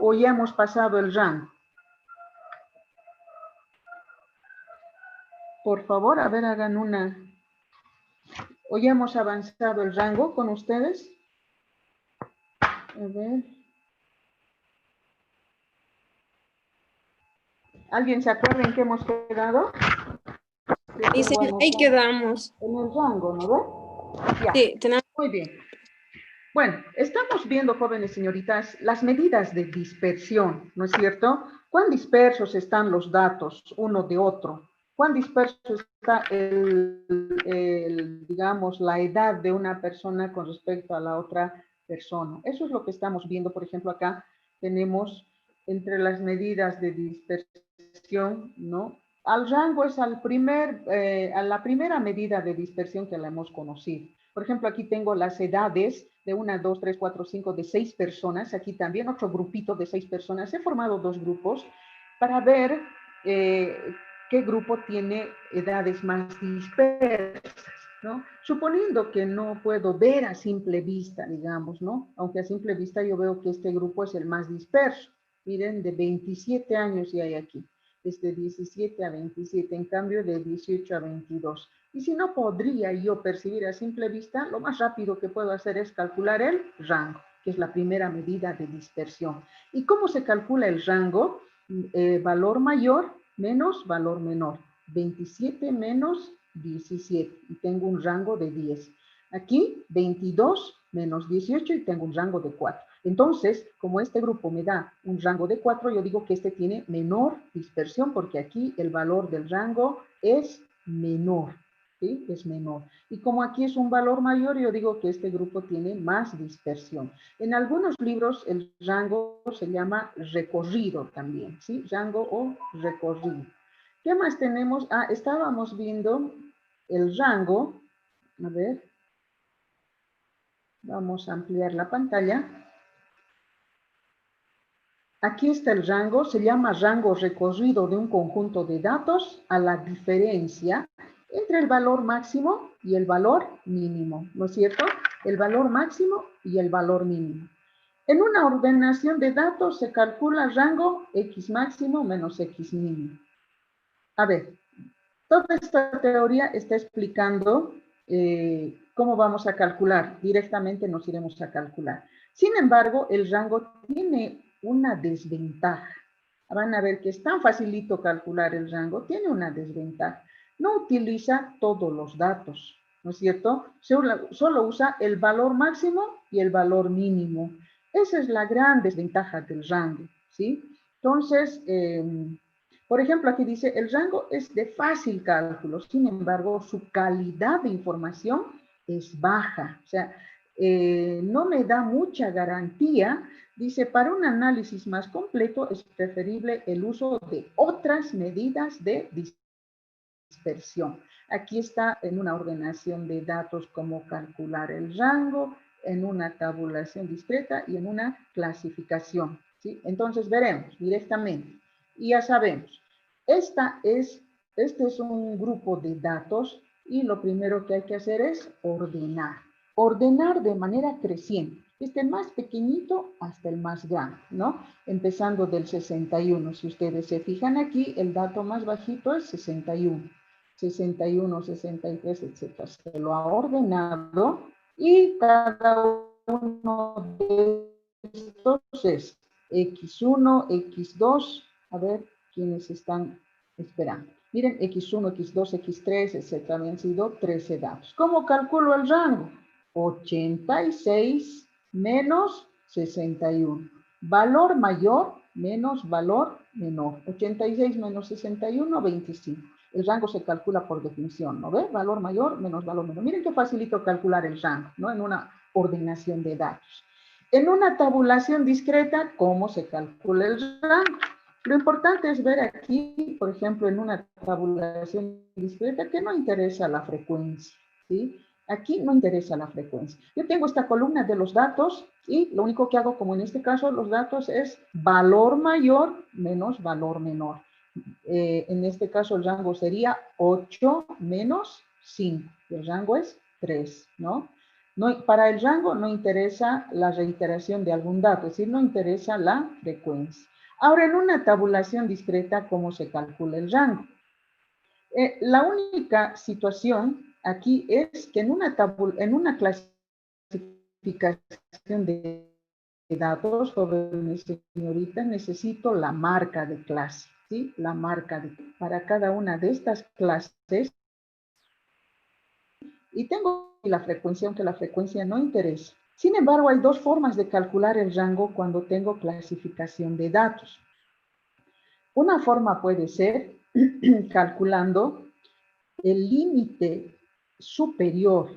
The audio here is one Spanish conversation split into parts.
o ya hemos pasado el rango? Por favor, a ver, hagan una... ¿O ya hemos avanzado el rango con ustedes? A ver. ¿Alguien se acuerda en qué hemos quedado? Dicen, ahí quedamos. En el rango, ¿no ve? Ya. Sí, tenemos. Muy bien. Bueno, estamos viendo, jóvenes señoritas, las medidas de dispersión, ¿no es cierto? ¿Cuán dispersos están los datos uno de otro? ¿Cuán disperso está digamos, la edad de una persona con respecto a la otra persona? Eso es lo que estamos viendo, por ejemplo, acá tenemos entre las medidas de dispersión, ¿no? Al rango es a la primera medida de dispersión que la hemos conocido. Por ejemplo, aquí tengo las edades de 1, 2, 3, 4, 5, de 6 personas. Aquí también otro grupito de 6 personas. He formado 2 grupos para ver qué grupo tiene edades más dispersas, ¿no? Suponiendo que no puedo ver a simple vista, digamos, ¿no? Aunque a simple vista yo veo que este grupo es el más disperso. Miren, de 27 años ya hay aquí. Desde 17 a 27, en cambio de 18 a 22. Y si no podría yo percibir a simple vista, lo más rápido que puedo hacer es calcular el rango, que es la primera medida de dispersión. ¿Y cómo se calcula el rango? Valor mayor menos valor menor. 27 menos 17 y tengo un rango de 10. Aquí 22 menos 18 y tengo un rango de 4. Entonces, como este grupo me da un rango de 4, yo digo que este tiene menor dispersión porque aquí el valor del rango es menor. ¿Sí? Es menor. Y como aquí es un valor mayor, yo digo que este grupo tiene más dispersión. En algunos libros el rango se llama recorrido también, ¿sí? Rango o recorrido. ¿Qué más tenemos? Ah, estábamos viendo el rango. A ver. Vamos a ampliar la pantalla. Aquí está el rango, se llama rango recorrido de un conjunto de datos a la diferencia entre el valor máximo y el valor mínimo, ¿no es cierto? El valor máximo y el valor mínimo. En una ordenación de datos se calcula rango X máximo menos X mínimo. A ver, toda esta teoría está explicando cómo vamos a calcular. Directamente nos iremos a calcular. Sin embargo, el rango tiene una desventaja. Van a ver que es tan facilito calcular el rango, tiene una desventaja. No utiliza todos los datos, ¿no es cierto? Solo usa el valor máximo y el valor mínimo. Esa es la gran desventaja del rango, ¿sí? Entonces, por ejemplo, aquí dice, el rango es de fácil cálculo, sin embargo, su calidad de información es baja. O sea, no me da mucha garantía. Dice, para un análisis más completo es preferible el uso de otras medidas de dispersión. Aquí está en una ordenación de datos cómo calcular el rango, en una tabulación discreta y en una clasificación, ¿sí? Entonces veremos directamente. Y ya sabemos, este es un grupo de datos y lo primero que hay que hacer es ordenar. Ordenar de manera creciente, desde el más pequeñito hasta el más grande, ¿no? Empezando del 61. Si ustedes se fijan aquí, el dato más bajito es 61. 61, 63, etcétera. Se lo ha ordenado y cada uno de estos es X1, X2, a ver quiénes están esperando. Miren, X1, X2, X3, etcétera, han sido 13 datos. ¿Cómo calculo el rango? 86 menos 61. Valor mayor menos valor menor. 86 menos 61, 25. El rango se calcula por definición, ¿no ve? Valor mayor menos valor menor. Miren qué facilito calcular el rango, ¿no? En una ordenación de datos. En una tabulación discreta, ¿cómo se calcula el rango? Lo importante es ver aquí, por ejemplo, en una tabulación discreta, que no interesa la frecuencia, ¿sí? Aquí no interesa la frecuencia. Yo tengo esta columna de los datos y lo único que hago, como en este caso, los datos es valor mayor menos valor menor. En este caso el rango sería 8 menos 5. El rango es 3, ¿no? No, para el rango no interesa la reiteración de algún dato, es decir, no interesa la frecuencia. Ahora, en una tabulación discreta, ¿cómo se calcula el rango? La única situación aquí es que en una clasificación de datos sobre mi señorita necesito la marca de clase, ¿sí? La marca para cada una de estas clases. Y tengo la frecuencia, aunque la frecuencia no interesa. Sin embargo, hay dos formas de calcular el rango cuando tengo clasificación de datos. Una forma puede ser calculando el límite superior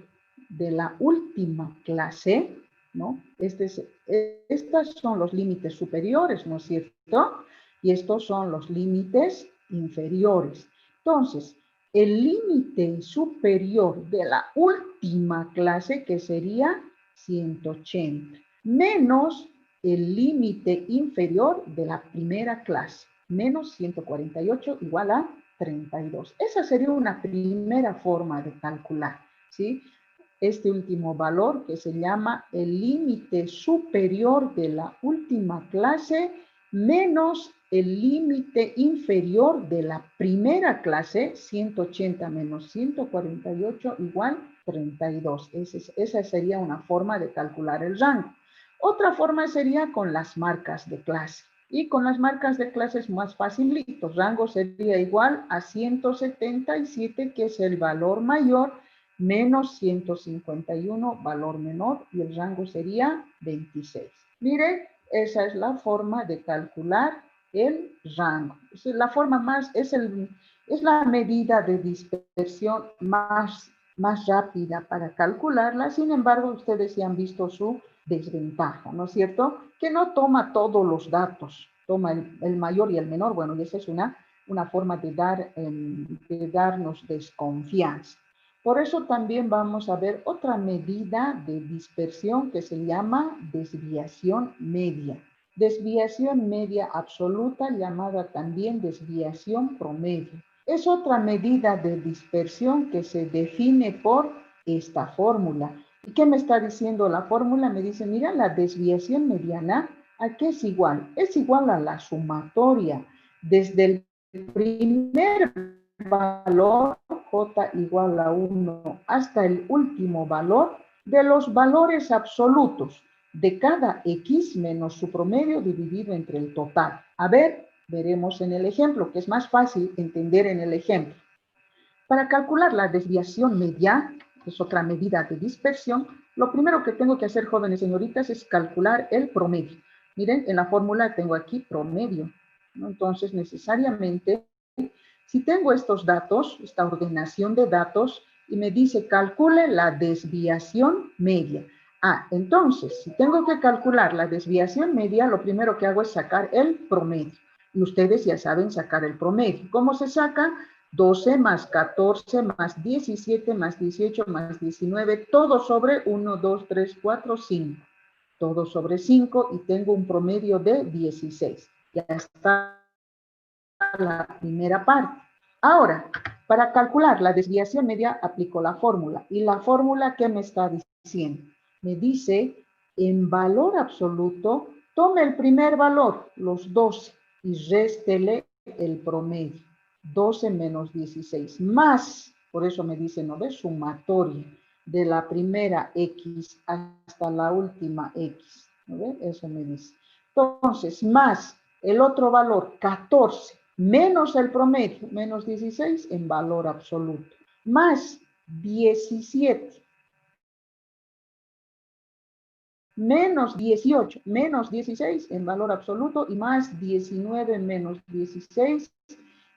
de la última clase, ¿no? Estos son los límites superiores, ¿no es cierto? Y estos son los límites inferiores. Entonces, el límite superior de la última clase, que sería 180, menos el límite inferior de la primera clase, menos 148 igual a 32. Esa sería una primera forma de calcular, ¿sí? Este último valor que se llama el límite superior de la última clase menos el límite inferior de la primera clase, 180 menos 148 igual 32. Esa sería una forma de calcular el rango. Otra forma sería con las marcas de clase. Y con las marcas de clase es más facilito. Rango sería igual a 177, que es el valor mayor, menos 151, valor menor, y el rango sería 26. Miren, esa es la forma de calcular el rango. Es la forma más, es la medida de dispersión más rápida para calcularla. Sin embargo, ustedes ya han visto su desventaja, ¿no es cierto? Que no toma todos los datos, toma el mayor y el menor. Bueno, y esa es una forma de darnos desconfianza. Por eso también vamos a ver otra medida de dispersión que se llama desviación media. Desviación media absoluta, llamada también desviación promedio. Es otra medida de dispersión que se define por esta fórmula. ¿Y qué me está diciendo la fórmula? Me dice, mira, la desviación mediana, ¿a qué es igual? Es igual a la sumatoria desde el primer valor, J igual a 1, hasta el último valor de los valores absolutos de cada X menos su promedio dividido entre el total. A ver, veremos en el ejemplo, que es más fácil entender en el ejemplo. Para calcular la desviación media, que es otra medida de dispersión, lo primero que tengo que hacer, jóvenes señoritas, es calcular el promedio. Miren, en la fórmula tengo aquí promedio, ¿no? Entonces, necesariamente, si tengo estos datos, esta ordenación de datos, y me dice calcule la desviación media. Entonces, si tengo que calcular la desviación media, lo primero que hago es sacar el promedio. Y ustedes ya saben sacar el promedio. ¿Cómo se saca? 12 más 14 más 17 más 18 más 19, todo sobre 1, 2, 3, 4, 5. Todo sobre 5 y tengo un promedio de 16. Ya está la primera parte. Ahora, para calcular la desviación media, aplico la fórmula. ¿Y la fórmula qué me está diciendo? Me dice, en valor absoluto, tome el primer valor, los 12, y réstele el promedio. 12 menos 16, más, por eso me dice, ¿no ves? Sumatoria, de la primera X hasta la última X. ¿No ves? Eso me dice. Entonces, más el otro valor, 14, menos el promedio, menos 16 en valor absoluto, más 17, menos 18, menos 16 en valor absoluto y más 19 menos 16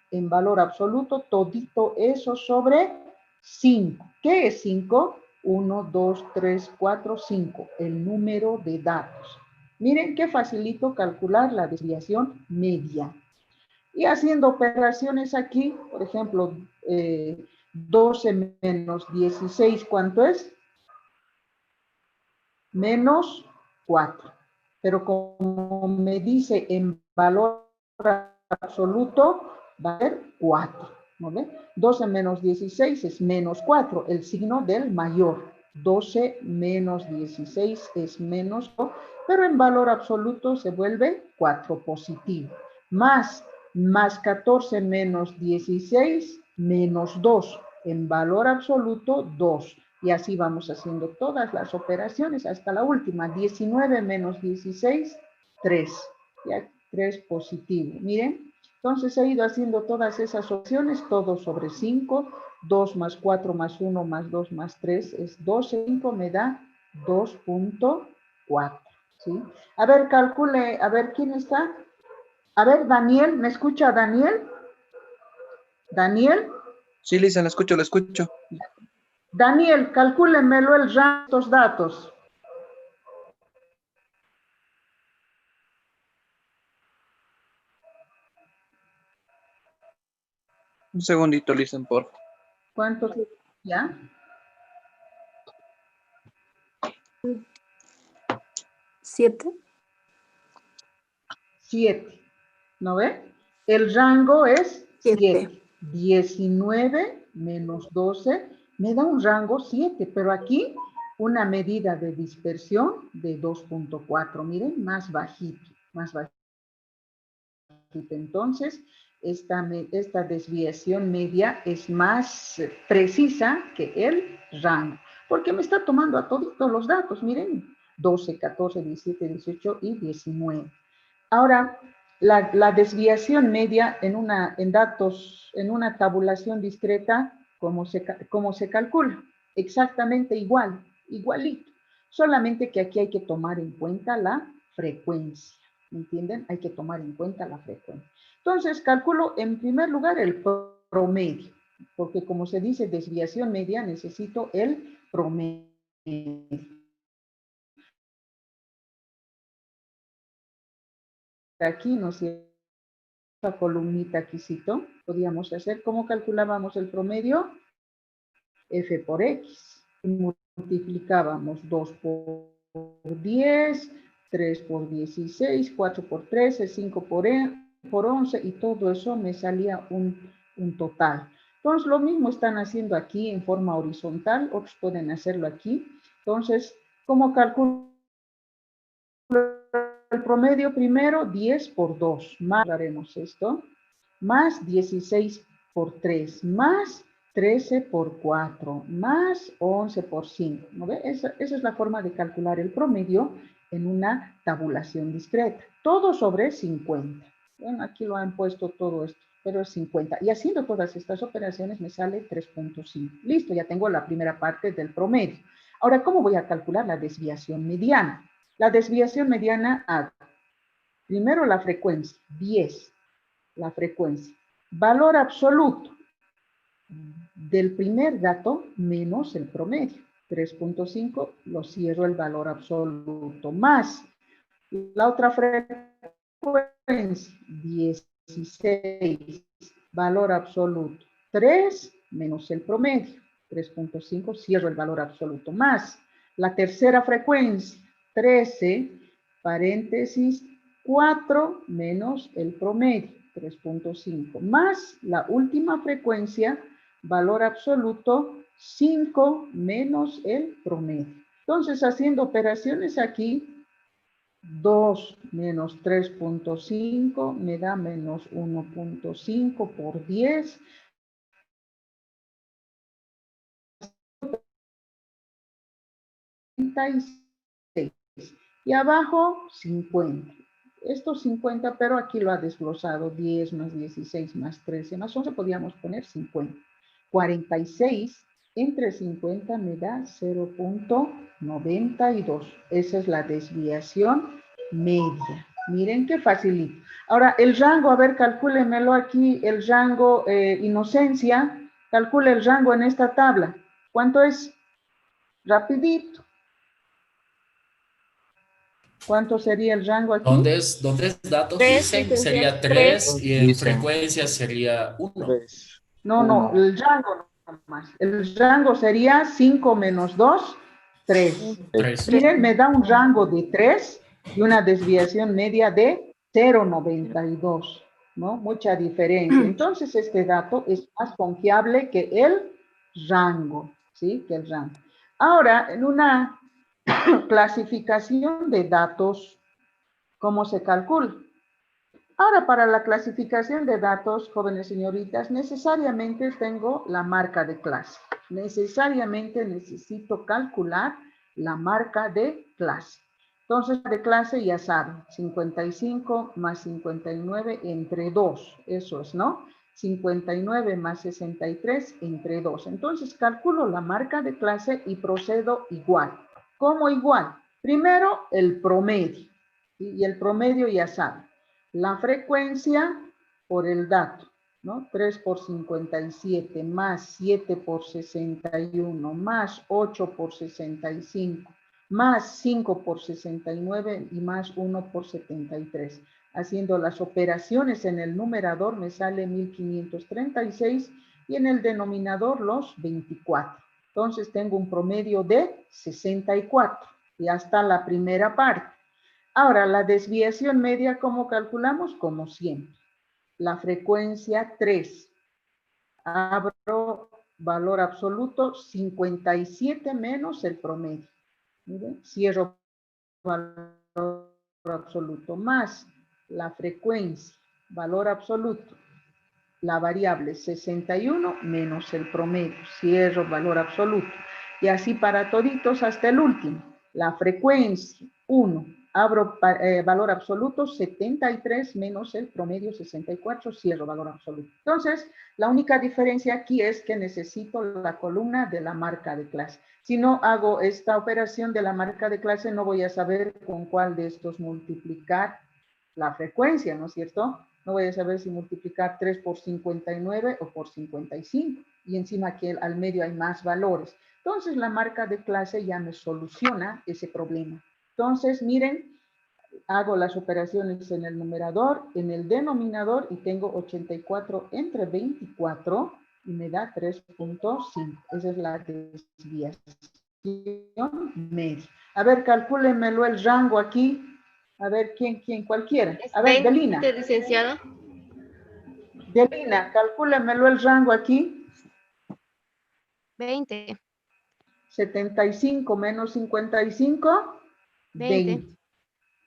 en valor absoluto, todito eso sobre 5. ¿Qué es 5? 1, 2, 3, 4, 5, el número de datos. Miren qué facilito calcular la desviación media. Y haciendo operaciones aquí, por ejemplo, 12 menos 16, ¿cuánto es? Menos 4. Pero como me dice en valor absoluto, va a ser 4. ¿No ve? 12 menos 16 es menos 4, el signo del mayor. 12 menos 16 es menos 2, pero en valor absoluto se vuelve 4 positivo. Más 14 menos 16 menos 2. En valor absoluto 2. Y así vamos haciendo todas las operaciones hasta la última. 19 menos 16, 3. Ya 3 positivo. Miren, entonces he ido haciendo todas esas opciones, todo sobre 5. 2 más 4 más 1 más 2 más 3 es 12. 5 me da 2.4. ¿Sí? A ver, calcule, a ver quién está. A ver, Daniel, ¿me escucha Daniel? ¿Daniel? Sí, Lisa, la escucho, la escucho. Daniel, calcúlemelo el rango de estos datos. Un segundito, Lisa, por favor. ¿Cuántos? ¿Ya? 7. 7. ¿No ve? El rango es 7. 7. 19 menos 12 me da un rango 7, pero aquí una medida de dispersión de 2.4. Miren, más bajito, más bajito. Entonces, esta desviación media es más precisa que el rango, porque me está tomando a todos los datos, miren, 12, 14, 17, 18 y 19. Ahora, la desviación media en datos, en una tabulación discreta, ¿cómo se calcula? Exactamente igual, igualito. Solamente que aquí hay que tomar en cuenta la frecuencia. ¿Me entienden? Hay que tomar en cuenta la frecuencia. Entonces, calculo en primer lugar el promedio, porque como se dice desviación media, necesito el promedio. Aquí, ¿no es cierto? La columnita aquícito, podíamos hacer, ¿cómo calculábamos el promedio? F por X. Multiplicábamos 2 por 10, 3 por 16, 4 por 13, 5 por 11 y todo eso me salía un total. Entonces, lo mismo están haciendo aquí en forma horizontal, otros pueden hacerlo aquí. Entonces, ¿cómo calculo el promedio primero? 10 por 2, más haremos esto, más 16 por 3, más 13 por 4, más 11 por 5. ¿No ve? Esa es la forma de calcular el promedio en una tabulación discreta. Todo sobre 50. Bueno, aquí lo han puesto todo esto, pero es 50. Y haciendo todas estas operaciones me sale 3.5. Listo, ya tengo la primera parte del promedio. Ahora, ¿cómo voy a calcular la desviación mediana? La desviación mediana hago primero la frecuencia, 10, la frecuencia. Valor absoluto del primer dato menos el promedio. 3.5 lo cierro el valor absoluto, más la otra frecuencia, 16, valor absoluto. 3 menos el promedio, 3.5, cierro el valor absoluto, más la tercera frecuencia, 13, paréntesis, 4 menos el promedio, 3.5, más la última frecuencia, valor absoluto, 5 menos el promedio. Entonces, haciendo operaciones aquí, 2 menos 3.5 me da menos 1.5 por 10. Y abajo 50. Esto 50, pero aquí lo ha desglosado 10 más 16 más 13 más 11, podríamos poner 50. 46 entre 50 me da 0.92. Esa es la desviación media. Miren qué facilito. Ahora, el rango, a ver, calcúlemelo aquí, el rango inocencia. Calcule el rango en esta tabla. ¿Cuánto es? Rapidito. ¿Cuánto sería el rango aquí? ¿Dónde es datos? 3, Dicen, licenciado. sería 3. 3 y en frecuencia sería 1. No, el rango nomás. El rango sería 5 menos 2, 3. 3. Miren, me da un rango de 3 y una desviación media de 0.92, ¿no? Mucha diferencia. Entonces, este dato es más confiable que el rango, ¿sí? Que el rango. Ahora, en una clasificación de datos, ¿cómo se calcula? Ahora, para la clasificación de datos, jóvenes señoritas, necesariamente tengo la marca de clase. Necesariamente necesito calcular la marca de clase. Entonces, de clase ya saben, 55 más 59 entre 2, eso es, ¿no? 59 más 63 entre 2. Entonces, calculo la marca de clase y procedo igual. ¿Cómo igual? Primero, el promedio. Y el promedio ya saben. La frecuencia por el dato, ¿no? 3 por 57 más 7 por 61 más 8 por 65 más 5 por 69 y más 1 por 73. Haciendo las operaciones en el numerador me sale 1536 y en el denominador los 24. Entonces tengo un promedio de 64. Ya está la primera parte. Ahora, la desviación media, ¿cómo calculamos? Como siempre. La frecuencia 3. Abro valor absoluto 57 menos el promedio. Miren, cierro valor absoluto más la frecuencia, valor absoluto. La variable 61 menos el promedio, cierro valor absoluto. Y así para toditos hasta el último. La frecuencia 1, abro valor absoluto 73 menos el promedio 64, cierro valor absoluto. Entonces, la única diferencia aquí es que necesito la columna de la marca de clase. Si no hago esta operación de la marca de clase, no voy a saber con cuál de estos multiplicar la frecuencia, ¿no es cierto? No voy a saber si multiplicar 3 por 59 o por 55. Y encima aquí al medio hay más valores. Entonces la marca de clase ya me soluciona ese problema. Entonces, miren, hago las operaciones en el numerador, en el denominador y tengo 84 entre 24 y me da 3.5. Esa es la desviación media. A ver, calcúlenmelo el rango aquí. A ver, ¿quién? Cualquiera. Es A ver, 20, Delina. licenciado. Delina, calcúlemelo el rango aquí. 20. 75 menos 55, 20. 20.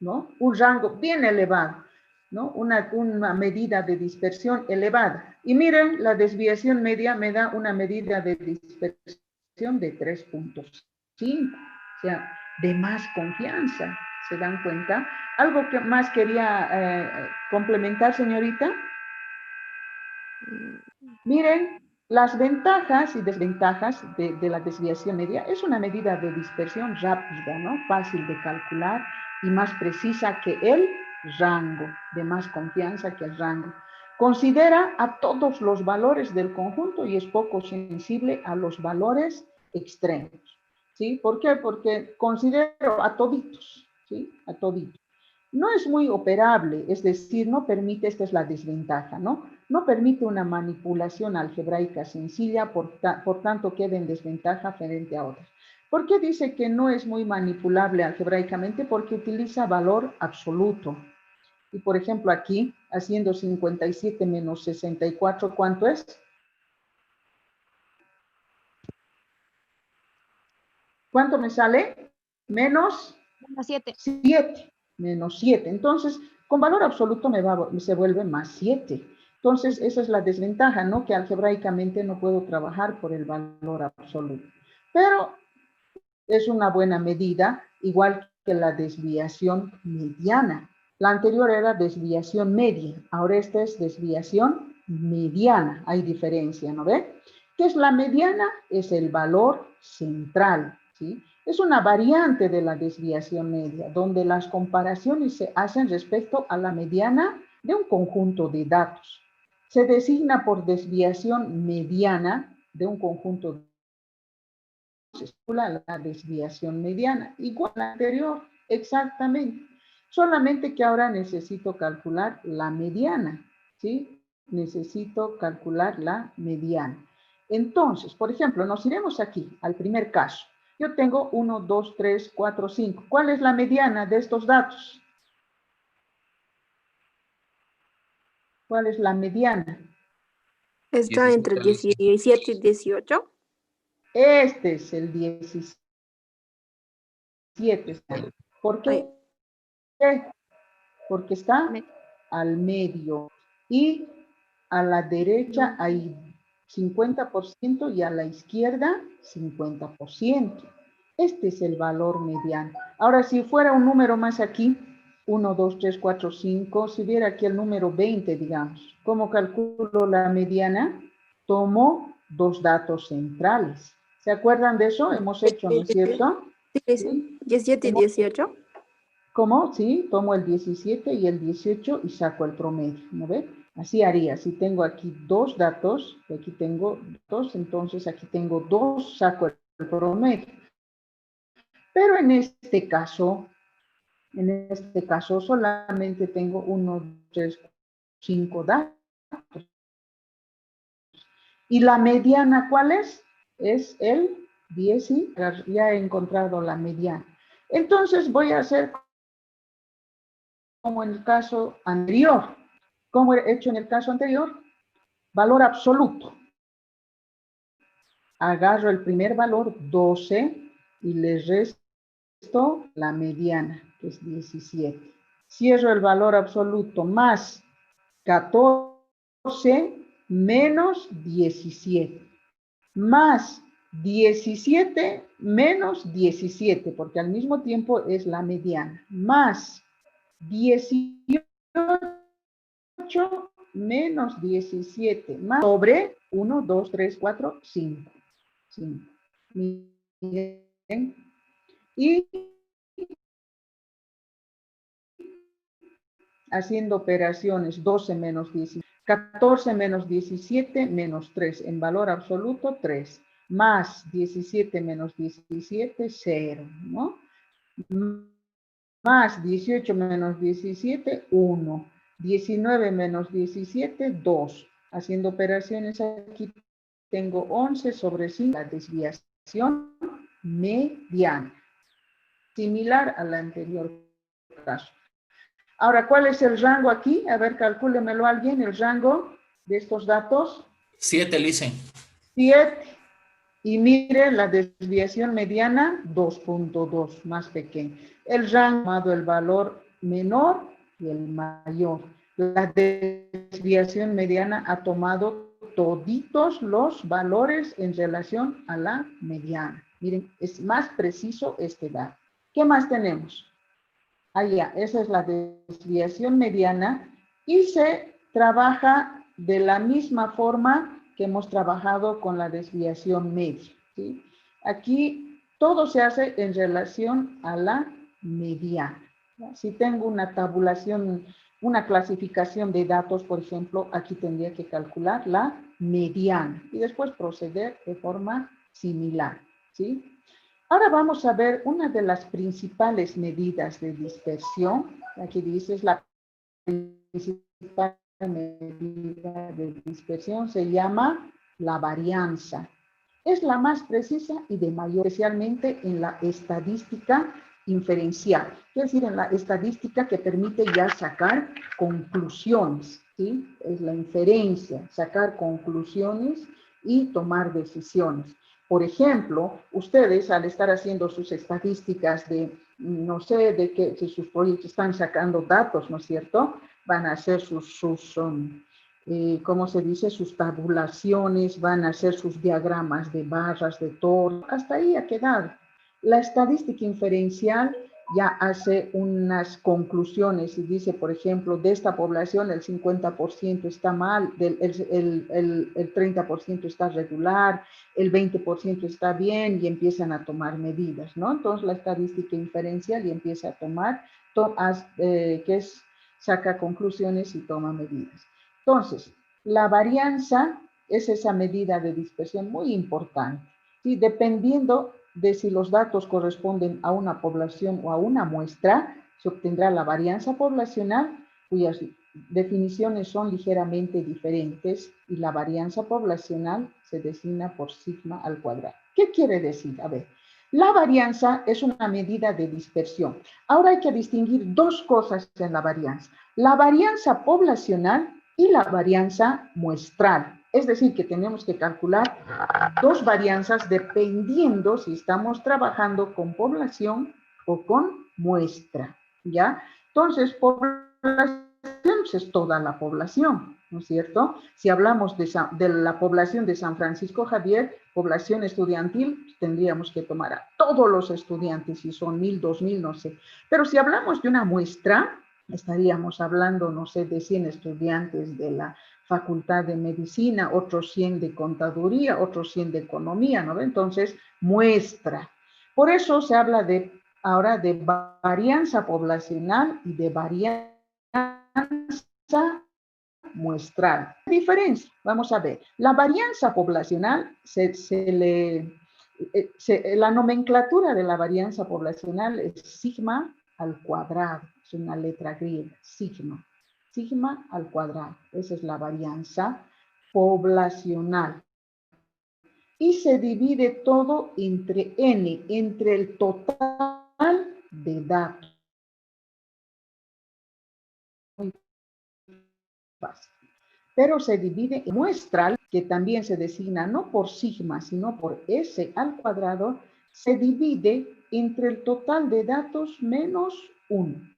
¿No? Un rango bien elevado, ¿no? Una medida de dispersión elevada. Y miren, la desviación media me da una medida de dispersión de 3.5. O sea, de más confianza. ¿Se dan cuenta? ¿Algo que más quería complementar, señorita? Miren, las ventajas y desventajas de la desviación media es una medida de dispersión rápida, ¿no? Fácil de calcular y más precisa que el rango, de más confianza que el rango. Considera a todos los valores del conjunto y es poco sensible a los valores extremos, ¿sí? ¿Por qué? Porque considero a toditos, ¿sí? A toditos. No es muy operable, es decir, no permite, esta es la desventaja, ¿no? No permite una manipulación algebraica sencilla, por tanto queda en desventaja frente a otras. ¿Por qué dice que no es muy manipulable algebraicamente? Porque utiliza valor absoluto. Y por ejemplo aquí, haciendo 57 menos 64, ¿cuánto es? ¿Cuánto me sale? Menos 7. 7. Menos 7. Entonces, con valor absoluto se vuelve más 7. Entonces, esa es la desventaja, ¿no? Que algebraicamente no puedo trabajar por el valor absoluto. Pero es una buena medida, igual que la desviación mediana. La anterior era desviación media, ahora esta es desviación mediana. Hay diferencia, ¿no ve? ¿Qué es la mediana? Es el valor central, ¿sí? Es una variante de la desviación media, donde las comparaciones se hacen respecto a la mediana de un conjunto de datos. Se designa por desviación mediana de un conjunto de la desviación mediana, igual a la anterior, exactamente. Solamente que ahora necesito calcular la mediana, ¿sí? Necesito calcular la mediana. Entonces, por ejemplo, nos iremos aquí al primer caso. Yo tengo 1, 2, 3, 4, 5. ¿Cuál es la mediana de estos datos? ¿Cuál es la mediana? Está entre 17 y 18. Este es el 17. ¿Por qué? Porque está al medio. Y a la derecha hay 50% y a la izquierda 50%. Este es el valor mediano. Ahora, si fuera un número más aquí, 1, 2, 3, 4, 5, si hubiera aquí el número 20, digamos, ¿cómo calculo la mediana? Tomo dos datos centrales. ¿Se acuerdan de eso? Hemos hecho, ¿no es cierto? Sí, Lisa. 17 y 18. ¿Cómo? Sí, tomo el 17 y el 18 y saco el promedio, ¿no ve? Así haría. Si tengo aquí dos datos, aquí tengo dos, entonces aquí tengo dos, saco el promedio. Pero en este caso solamente tengo 1, 3, 5 datos. ¿Y la mediana cuál es? Es el 10 y ya he encontrado la mediana. Entonces voy a hacer como en el caso anterior. Como he hecho en el caso anterior, valor absoluto. Agarro el primer valor, 12, y le resto la mediana, que es 17. Cierro el valor absoluto más 14 menos 17. Más 17 menos 17, porque al mismo tiempo es la mediana. Más 18 menos 17, más sobre 1, 2, 3, 4, 5. 5. Miren. Y haciendo operaciones, 12 menos 17, 14 menos 17 menos 3, en valor absoluto 3, más 17 menos 17, 0, ¿no? Más 18 menos 17, 1. 19 menos 17, 2. Haciendo operaciones aquí tengo 11 sobre 5, la desviación mediana. Similar al anterior caso. Ahora, ¿cuál es el rango aquí? A ver, calcúlemelo alguien, el rango de estos datos. 7, Lisen. 7. Y mire la desviación mediana, 2.2, más pequeño. El rango llamado el valor menor y el mayor. La desviación mediana ha tomado toditos los valores en relación a la mediana. Miren, es más preciso este dato. ¿Qué más tenemos? Allá, esa es la desviación mediana y se trabaja de la misma forma que hemos trabajado con la desviación media, ¿sí? Aquí todo se hace en relación a la mediana. Si tengo una tabulación, una clasificación de datos, por ejemplo, aquí tendría que calcular la mediana y después proceder de forma similar, ¿sí? Ahora vamos a ver una de las principales medidas de dispersión. Aquí dice es la principal medida de dispersión, se llama la varianza. Es la más precisa y de mayor, especialmente en la estadística inferencial, es decir, en la estadística que permite ya sacar conclusiones, ¿sí? Es la inferencia, sacar conclusiones y tomar decisiones. Por ejemplo, ustedes al estar haciendo sus estadísticas de, no sé, de que si sus proyectos están sacando datos, ¿no es cierto? Van a hacer ¿cómo se dice? Sus tabulaciones, van a hacer sus diagramas de barras, de torno, hasta ahí ha quedado. La estadística inferencial ya hace unas conclusiones y dice, por ejemplo, de esta población el 50% está mal, el 30% está regular, el 20% está bien y empiezan a tomar medidas, ¿no? Entonces la estadística inferencial y empieza a tomar, saca conclusiones y toma medidas. Entonces, la varianza es esa medida de dispersión muy importante, ¿sí? Dependiendo de si los datos corresponden a una población o a una muestra, se obtendrá la varianza poblacional, cuyas definiciones son ligeramente diferentes, y la varianza poblacional se designa por sigma al cuadrado. ¿Qué quiere decir? A ver, la varianza es una medida de dispersión. Ahora hay que distinguir dos cosas en la varianza. La varianza poblacional y la varianza muestral. Es decir, que tenemos que calcular dos varianzas dependiendo si estamos trabajando con población o con muestra, ¿ya? Entonces, población es toda la población, ¿no es cierto? Si hablamos de la población de San Francisco Javier, población estudiantil, tendríamos que tomar a todos los estudiantes, si son 1000, 2000, no sé. Pero si hablamos de una muestra, estaríamos hablando, no sé, de 100 estudiantes de la Facultad de Medicina, otros 100 de Contaduría, otros 100 de Economía, ¿no? Entonces, muestra. Por eso se habla ahora de varianza poblacional y de varianza muestral. ¿Qué diferencia? Vamos a ver. La varianza poblacional, la nomenclatura de la varianza poblacional es sigma al cuadrado. Es una letra griega, sigma. Sigma al cuadrado. Esa es la varianza poblacional. Y se divide todo entre n, entre el total de datos. Muy fácil. Pero se divide en muestral, que también se designa no por sigma, sino por s al cuadrado, se divide entre el total de datos menos 1.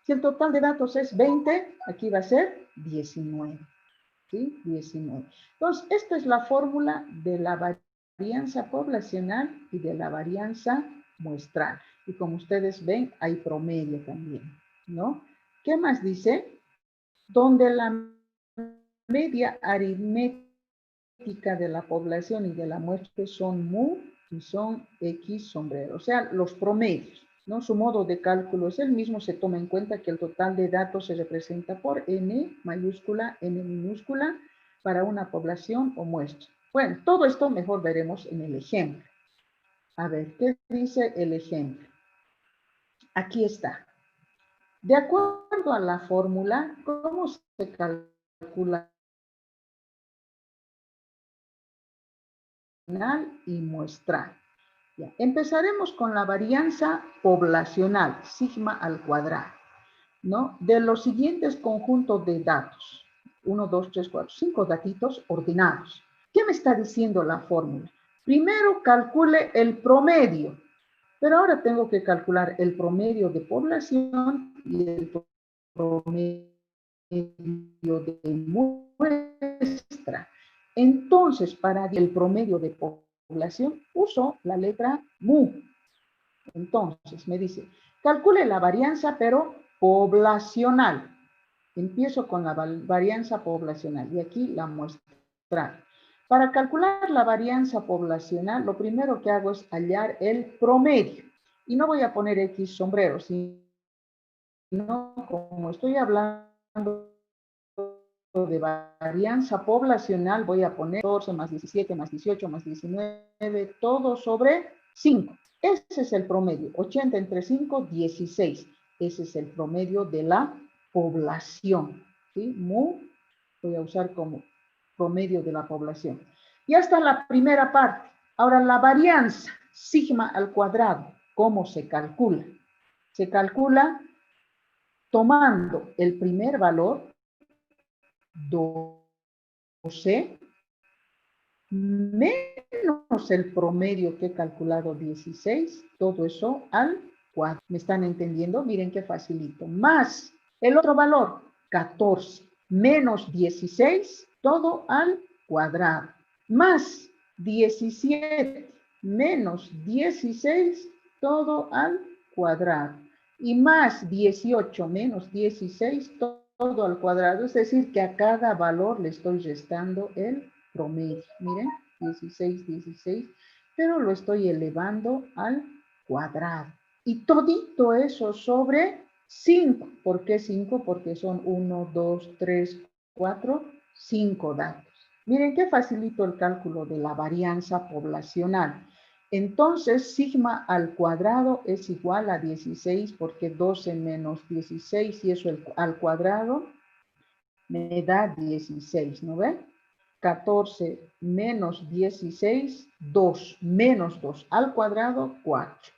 Si el total de datos es 20, aquí va a ser 19. ¿Sí? 19. Entonces, esta es la fórmula de la varianza poblacional y de la varianza muestral. Y como ustedes ven, hay promedio también, ¿no? ¿Qué más dice? Donde la media aritmética de la población y de la muestra son mu y son x sombrero, o sea, los promedios, ¿no? Su modo de cálculo es el mismo, se toma en cuenta que el total de datos se representa por n mayúscula, n minúscula, para una población o muestra. Bueno, todo esto mejor veremos en el ejemplo. A ver, ¿qué dice el ejemplo? Aquí está. De acuerdo a la fórmula, ¿cómo se calcula y muestral? Ya. Empezaremos con la varianza poblacional, sigma al cuadrado, ¿no? De los siguientes conjuntos de datos. 1, 2, 3, 4, 5 datitos ordenados. ¿Qué me está diciendo la fórmula? Primero calcule el promedio, pero ahora tengo que calcular el promedio de población y el promedio de muestra. Entonces, para el promedio de población, uso la letra mu. Entonces, me dice, calcule la varianza, pero poblacional. Empiezo con la varianza poblacional y aquí la muestral. Para calcular la varianza poblacional, lo primero que hago es hallar el promedio. Y no voy a poner X sombrero, sino como estoy hablando de varianza poblacional, voy a poner 14 más 17 más 18 más 19, todo sobre 5. Ese es el promedio. 80 entre 5, 16. Ese es el promedio de la población. ¿Sí? Mu, voy a usar como promedio de la población. Y hasta la primera parte. Ahora la varianza, sigma al cuadrado, ¿cómo se calcula? Se calcula tomando el primer valor, 12, menos el promedio que he calculado, 16, todo eso al cuadrado. ¿Me están entendiendo? Miren qué facilito. Más el otro valor, 14, menos 16, todo al cuadrado. Más 17, menos 16, todo al cuadrado. Y más 18 menos 16, todo al cuadrado. Es decir, que a cada valor le estoy restando el promedio. Miren, 16, 16, pero lo estoy elevando al cuadrado. Y todito eso sobre 5. ¿Por qué 5? Porque son 1, 2, 3, 4, 5 datos. Miren qué facilito el cálculo de la varianza poblacional. Entonces, sigma al cuadrado es igual a 16 porque 12 menos 16 y eso al cuadrado me da 16, ¿no ven? 14 menos 16, 2, menos 2 al cuadrado, 4.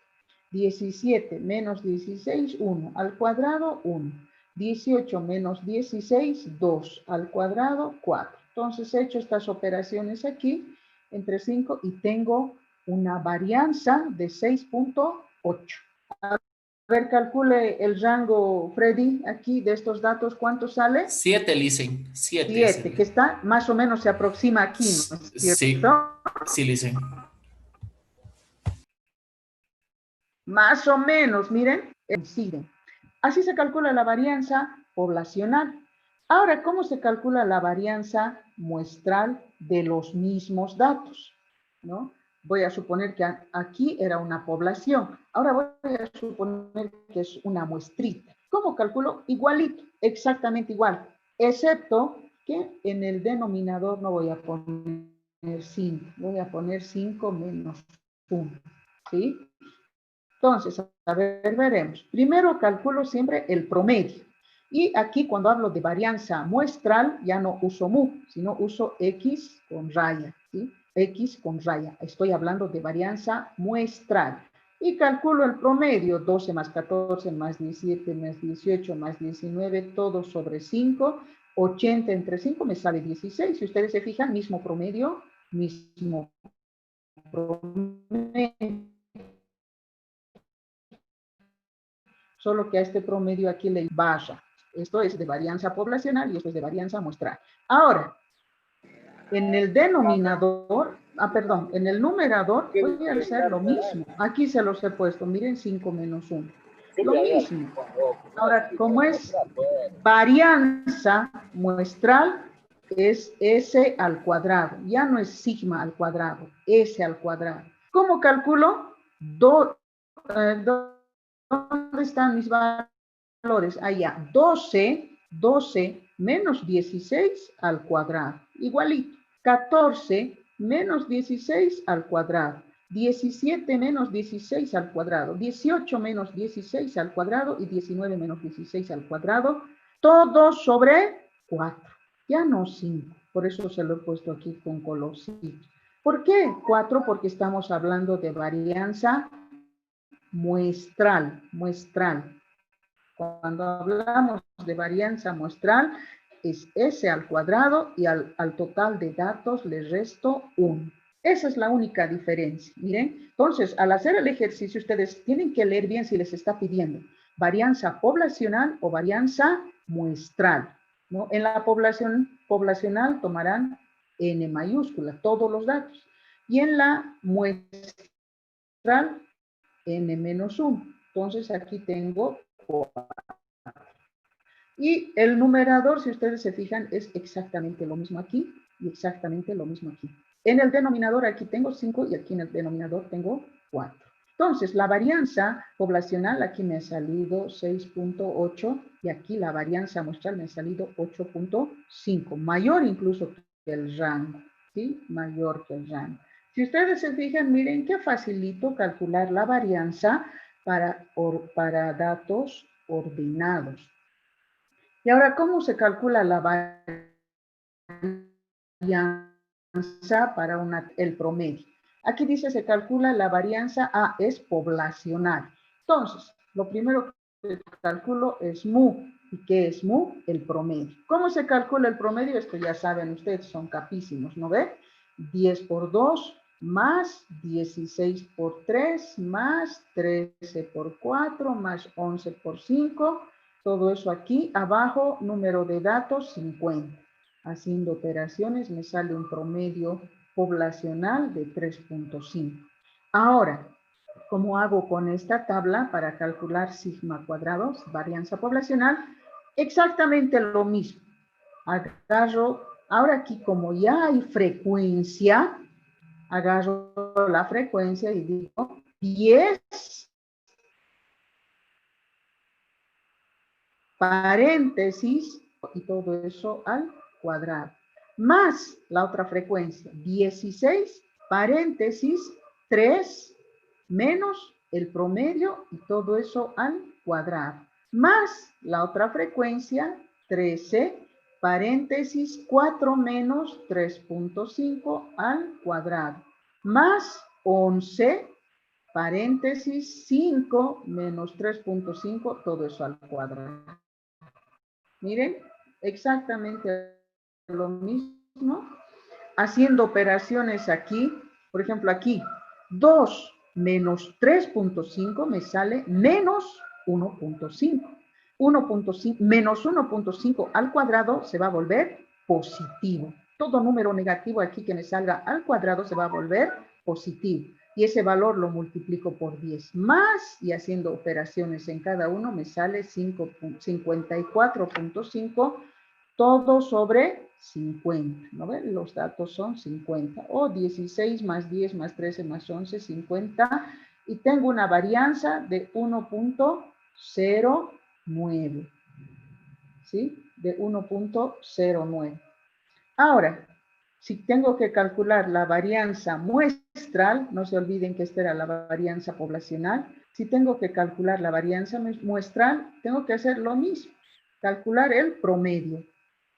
17 menos 16, 1 al cuadrado, 1. 18 menos 16, 2 al cuadrado, 4. Entonces he hecho estas operaciones aquí entre 5 y tengo una varianza de 6.8. A ver, calcule el rango, Freddy, aquí de estos datos, ¿cuánto sale? 7, Licen. 7 7, que está más o menos se aproxima aquí, ¿no es Sí, cierto? sí, Licen. Más o menos, miren, coinciden. Así se calcula la varianza poblacional. Ahora, ¿cómo se calcula la varianza muestral de los mismos datos? ¿No? Voy a suponer que aquí era una población. Ahora voy a suponer que es una muestrita. ¿Cómo calculo? Igualito, exactamente igual, excepto que en el denominador no voy a poner 5, voy a poner 5 menos 1, ¿sí? Entonces, a ver, veremos. Primero calculo siempre el promedio. Y aquí cuando hablo de varianza muestral, ya no uso mu, sino uso x con raya, ¿sí? X con raya. Estoy hablando de varianza muestral. Y calculo el promedio, 12 más 14 más 17 más 18 más 19, todo sobre 5. 80 entre 5 me sale 16. Si ustedes se fijan, mismo promedio, mismo promedio. Solo que a este promedio aquí le barra. Esto es de varianza poblacional y esto es de varianza muestral. Ahora, en el denominador, perdón, en el numerador voy a hacer lo mismo. Aquí se los he puesto, miren, 5 menos 1. Lo mismo. Ahora, como es varianza muestral, es S al cuadrado. Ya no es sigma al cuadrado, S al cuadrado. ¿Cómo calculo? ¿Dónde están mis valores? Allá, 12 menos 16 al cuadrado. Igualito. 14 menos 16 al cuadrado. 17 menos 16 al cuadrado. 18 menos 16 al cuadrado y 19 menos 16 al cuadrado. Todo sobre 4. Ya no 5. Por eso se lo he puesto aquí con colorcito. ¿Por qué 4? Porque estamos hablando de varianza muestral. Cuando hablamos de varianza muestral, es S al cuadrado y al total de datos le resto 1. Esa es la única diferencia. Miren, entonces, al hacer el ejercicio, ustedes tienen que leer bien si les está pidiendo varianza poblacional o varianza muestral, ¿no? En la poblacional tomarán N mayúscula, todos los datos. Y en la muestral, N-1. Entonces, aquí tengo 4. Y el numerador, si ustedes se fijan, es exactamente lo mismo aquí y exactamente lo mismo aquí. En el denominador aquí tengo 5 y aquí en el denominador tengo 4. Entonces, la varianza poblacional aquí me ha salido 6.8 y aquí la varianza muestral me ha salido 8.5, mayor incluso que el rango, ¿sí? Mayor que el rango. Si ustedes se fijan, miren qué facilito calcular la varianza para datos ordenados. Y ahora, ¿cómo se calcula la varianza para el promedio? Aquí dice se calcula la varianza es poblacional. Entonces, lo primero que calculo es mu. ¿Y qué es mu? El promedio. ¿Cómo se calcula el promedio? Esto ya saben ustedes, son capísimos, ¿no ve? 10 por 2 más 16 por 3 más 13 por 4 más 11 por 5. Todo eso aquí, abajo, número de datos, 50. Haciendo operaciones me sale un promedio poblacional de 3.5. Ahora, ¿cómo hago con esta tabla para calcular sigma cuadrados, varianza poblacional? Exactamente lo mismo. Agarro, ahora aquí como ya hay frecuencia, agarro la frecuencia y digo 10 paréntesis y todo eso al cuadrado, más la otra frecuencia, 16 paréntesis 3 menos el promedio y todo eso al cuadrado, más la otra frecuencia, 13 paréntesis 4 menos 3.5 al cuadrado, más 11 paréntesis 5 menos 3.5, todo eso al cuadrado. Miren, exactamente lo mismo mismo. Haciendo operaciones aquí, por ejemplo aquí, 2 menos 3.5 me sale menos 1.5. 1.5 menos 1.5 al cuadrado se va a volver positivo. Todo número negativo aquí que me salga al cuadrado se va a volver positivo. Y ese valor lo multiplico por 10 más, y haciendo operaciones en cada uno me sale 54.5, todo sobre 50, ¿no ven? Los datos son 50, o 16 más 10 más 13 más 11, 50, y tengo una varianza de 1.09, ¿sí? De 1.09. Ahora, si tengo que calcular la varianza muestral, no se olviden que esta era la varianza poblacional. Si tengo que calcular la varianza muestral, tengo que hacer lo mismo, calcular el promedio,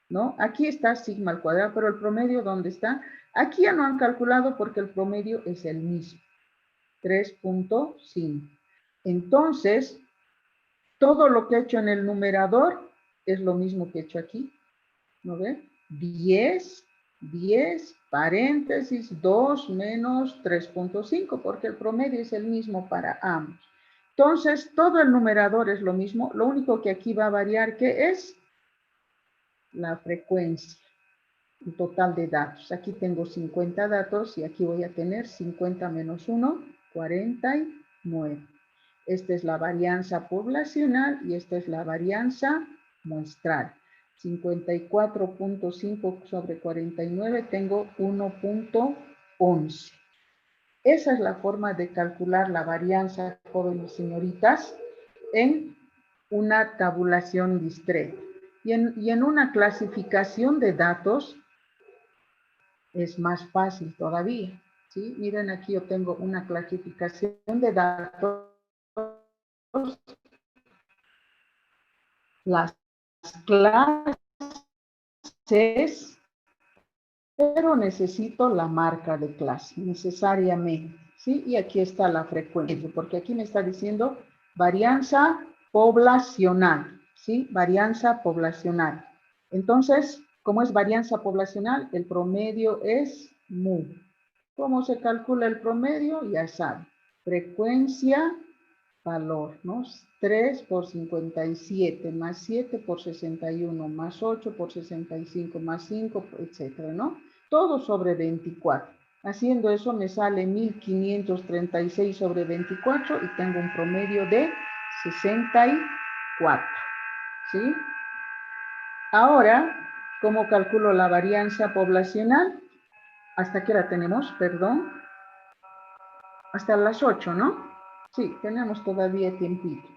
¿no? Aquí está sigma al cuadrado, pero el promedio, ¿dónde está? Aquí ya no han calculado porque el promedio es el mismo, 3.5. Entonces, todo lo que he hecho en el numerador es lo mismo que he hecho aquí, ¿no ven? 10, paréntesis, 2 menos 3.5, porque el promedio es el mismo para ambos. Entonces, todo el numerador es lo mismo, lo único que aquí va a variar, ¿qué es? La frecuencia, el total de datos. Aquí tengo 50 datos y aquí voy a tener 50 menos 1, 49. Esta es la varianza poblacional y esta es la varianza muestral. 54.5 sobre 49 tengo 1.11. Esa es la forma de calcular la varianza, jóvenes y señoritas, en una tabulación discreta. Y en una clasificación de datos es más fácil todavía, ¿sí? Miren, aquí yo tengo una clasificación de datos. Las clases, pero necesito la marca de clase, necesariamente, ¿sí? Y aquí está la frecuencia, porque aquí me está diciendo varianza poblacional, ¿sí? Varianza poblacional. Entonces, como es varianza poblacional, el promedio es mu. ¿Cómo se calcula el promedio? Ya saben, frecuencia, valor, ¿no? 3 por 57, más 7 por 61, más 8 por 65, más 5, etcétera, ¿no? Todo sobre 24. Haciendo eso me sale 1536 sobre 24 y tengo un promedio de 64, ¿sí? Ahora, ¿cómo calculo la varianza poblacional? ¿Hasta qué hora tenemos? Perdón. Hasta las 8, ¿no? Sí, tenemos todavía tiempito.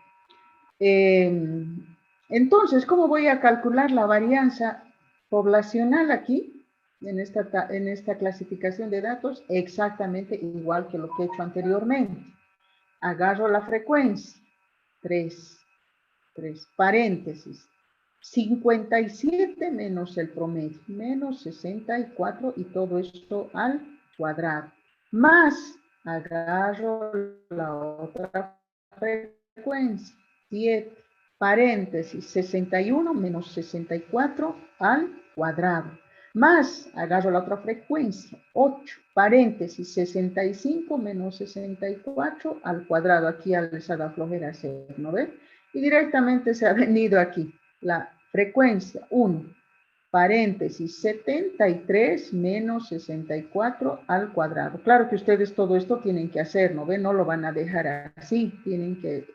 Entonces, ¿cómo voy a calcular la varianza poblacional aquí, en esta clasificación de datos? Exactamente igual que lo que he hecho anteriormente. Agarro la frecuencia, 3, paréntesis, 57 menos el promedio, menos 64, y todo esto al cuadrado, más agarro la otra frecuencia, 7, paréntesis, 61 menos 64 al cuadrado, más agarro la otra frecuencia, 8, paréntesis, 65 menos 64 al cuadrado. Aquí ya les ha dado flojera hacer, ¿no ven? Y directamente se ha venido aquí la frecuencia, 1, paréntesis, 73 menos 64 al cuadrado. Claro que ustedes todo esto tienen que hacer, ¿no ven? No lo van a dejar así, tienen que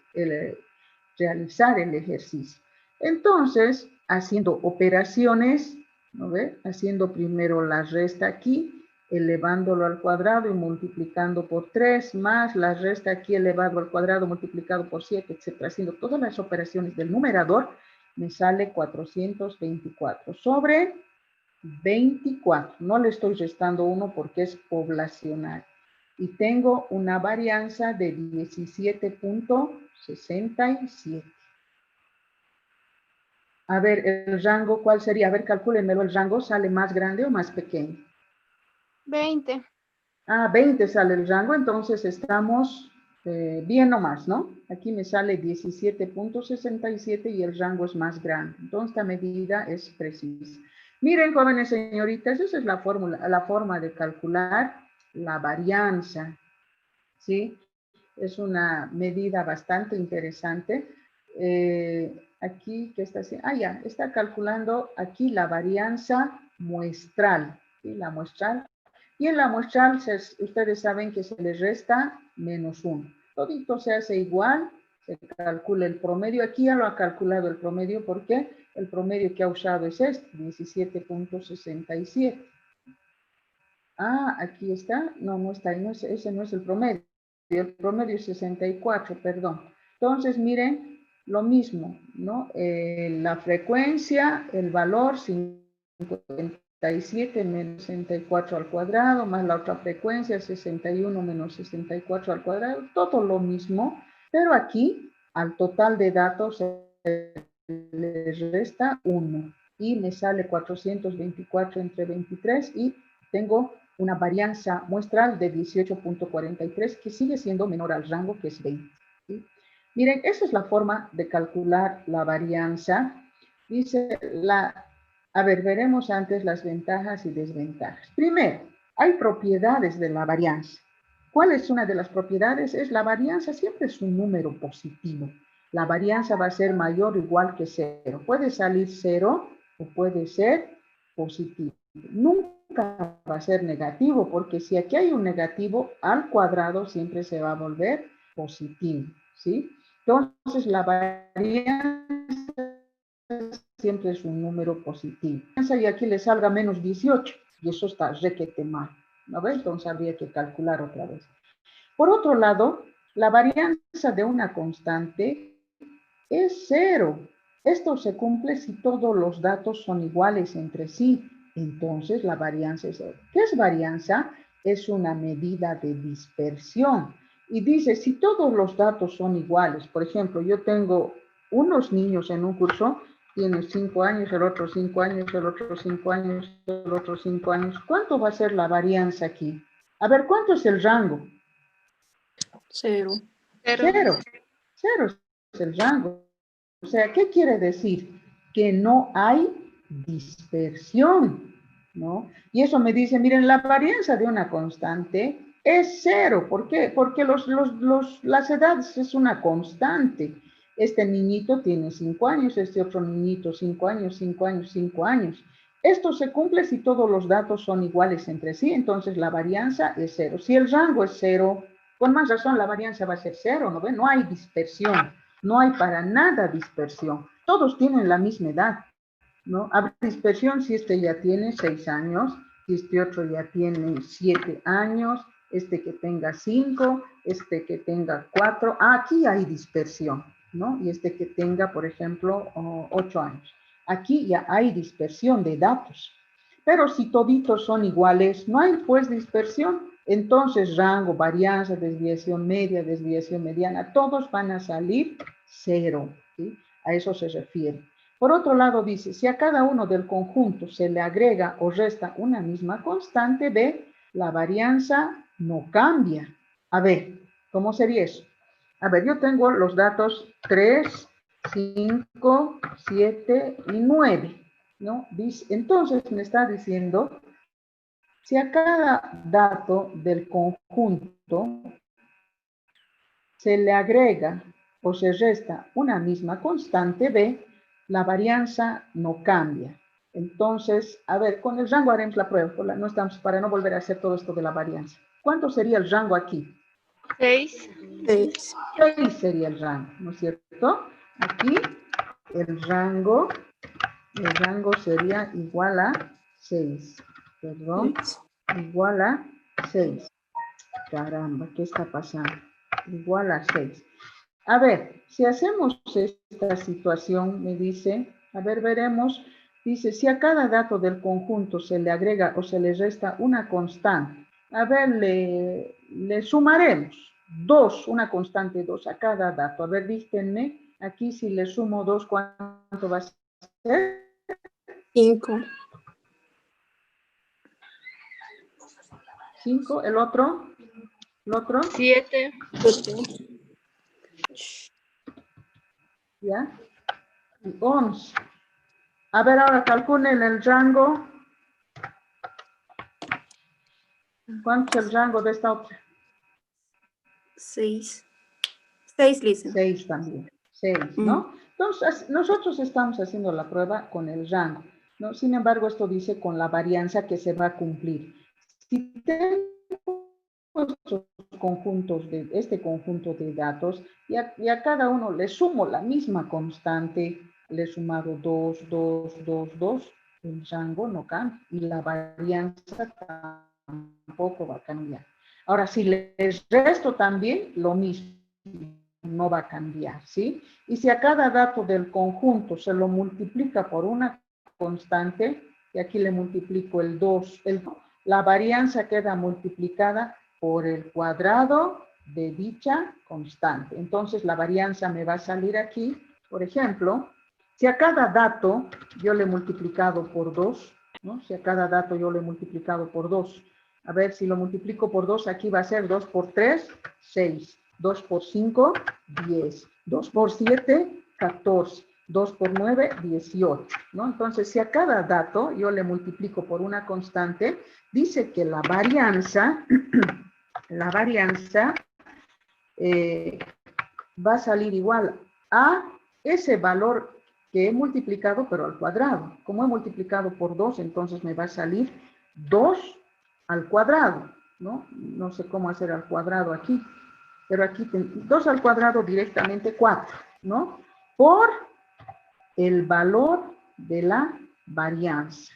realizar el ejercicio. Entonces, haciendo operaciones, ¿no ve? Haciendo primero la resta aquí, elevándolo al cuadrado y multiplicando por 3, más la resta aquí elevado al cuadrado multiplicado por 7, etcétera. Haciendo todas las operaciones del numerador, me sale 424 sobre 24. No le estoy restando 1 porque es poblacional. Y tengo una varianza de 17.67. A ver, el rango, ¿cuál sería? A ver, calcúlenmelo, ¿el rango sale más grande o más pequeño? 20. Ah, 20 sale el rango, entonces estamos bien nomás, ¿no? Aquí me sale 17.67 y el rango es más grande. Entonces, esta medida es precisa. Miren, jóvenes señoritas, esa es la fórmula, la forma de calcular la varianza, ¿sí? Es una medida bastante interesante. Aquí, ¿qué está haciendo? Ah, ya, está calculando aquí la varianza muestral, ¿sí? La muestral. Y en la muestral, ustedes saben que se les resta -1. Todito se hace igual, se calcula el promedio. Aquí ya lo ha calculado el promedio, porque el promedio que ha usado es este, 17.67. Ah, aquí está. No, no está ahí, no, ese no es el promedio. El promedio es 64, perdón. Entonces, miren, lo mismo, ¿no? La frecuencia, el valor, 57 menos 64 al cuadrado, más la otra frecuencia, 61 menos 64 al cuadrado, todo lo mismo, pero aquí, al total de datos, les resta 1 y me sale 424 entre 23 y tengo una varianza muestral de 18.43 que sigue siendo menor al rango, que es 20. ¿Sí? Miren, esa es la forma de calcular la varianza. Dice a ver, veremos antes las ventajas y desventajas. Primero, hay propiedades de la varianza. ¿Cuál es una de las propiedades? Es la varianza siempre es un número positivo. La varianza va a ser mayor o igual que 0. Puede salir 0 o puede ser positivo. Nunca va a ser negativo, porque si aquí hay un negativo, al cuadrado siempre se va a volver positivo, ¿sí? Entonces, la varianza siempre es un número positivo. Y aquí le salga menos 18, y eso está requete mal, ¿no ve? Entonces, habría que calcular otra vez. Por otro lado, la varianza de una constante es 0. Esto se cumple si todos los datos son iguales entre sí. Entonces, la varianza es 0. ¿Qué es varianza? Es una medida de dispersión. Y dice, si todos los datos son iguales, por ejemplo, yo tengo unos niños en un curso, tiene 5 años, el otro 5 años, el otro 5 años, el otro 5 años. ¿Cuánto va a ser la varianza aquí? A ver, ¿cuánto es el rango? 0. 0. 0 es el rango. O sea, ¿qué quiere decir? Que no hay dispersión, ¿no? Y eso me dice, miren, la varianza de una constante es 0. ¿Por qué? Porque las edades es una constante. Este niñito tiene 5 años, este otro niñito 5 años, 5 años, 5 años. Esto se cumple si todos los datos son iguales entre sí, entonces la varianza es 0. Si el rango es 0, con más razón la varianza va a ser 0, ¿no ven? No hay dispersión. No hay para nada dispersión. Todos tienen la misma edad, ¿no? Habrá dispersión si este ya tiene 6 años, si este otro ya tiene 7 años, este que tenga 5, este que tenga 4. Aquí hay dispersión, ¿no? Y este que tenga, por ejemplo, 8 años. Aquí ya hay dispersión de datos. Pero si toditos son iguales, no hay pues dispersión. Entonces rango, varianza, desviación media, desviación mediana, todos van a salir 0. ¿Sí? A eso se refiere. Por otro lado dice, si a cada uno del conjunto se le agrega o resta una misma constante, B, la varianza no cambia. A ver, ¿cómo sería eso? A ver, yo tengo los datos 3, 5, 7 y 9. ¿No? Entonces me está diciendo, si a cada dato del conjunto se le agrega o se resta una misma constante B, la varianza no cambia. Entonces, a ver, con el rango haremos la prueba, no estamos, para no volver a hacer todo esto de la varianza. ¿Cuánto sería el rango aquí? 6. 6 sería el rango, ¿no es cierto? Aquí el rango sería igual a 6. Perdón, igual a 6. Caramba, ¿qué está pasando? Igual a 6. A ver, si hacemos esta situación, me dice, a ver, veremos, dice, si a cada dato del conjunto se le agrega o se le resta una constante, a ver, le sumaremos 2, una constante 2 a cada dato. A ver, díganme, aquí si le sumo 2, ¿cuánto va a ser? 5. 5, ¿el otro? 7. 7. ¿Ya? Y 11. A ver, ahora calculen el rango. ¿Cuánto es el rango de esta otra? 6. 6, listen. 6 también. 6, ¿no? Entonces, nosotros estamos haciendo la prueba con el rango, ¿no? Sin embargo, esto dice con la varianza que se va a cumplir. Si tengo estos conjuntos de este conjunto de datos y a cada uno le sumo la misma constante, le he sumado 2, 2, 2, 2, el rango no cambia y la varianza tampoco va a cambiar. Ahora, si les resto también, lo mismo, no va a cambiar, ¿sí? Y si a cada dato del conjunto se lo multiplica por una constante, y aquí le multiplico el 2, la varianza queda multiplicada por el cuadrado de dicha constante. Entonces, la varianza me va a salir aquí, por ejemplo, si a cada dato yo le he multiplicado por 2, ¿no? Si a cada dato yo le he multiplicado por 2, a ver, si lo multiplico por 2, aquí va a ser 2 por 3, 6. 2 por 5, 10. 2 por 7, 14. 2 por 9, 18. ¿No? Entonces, si a cada dato yo le multiplico por una constante, dice que la varianza va a salir igual a ese valor que he multiplicado, pero al cuadrado. Como he multiplicado por 2, entonces me va a salir 2 al cuadrado, ¿no? No sé cómo hacer al cuadrado aquí, pero aquí 2 al cuadrado directamente 4, ¿no? Por el valor de la varianza,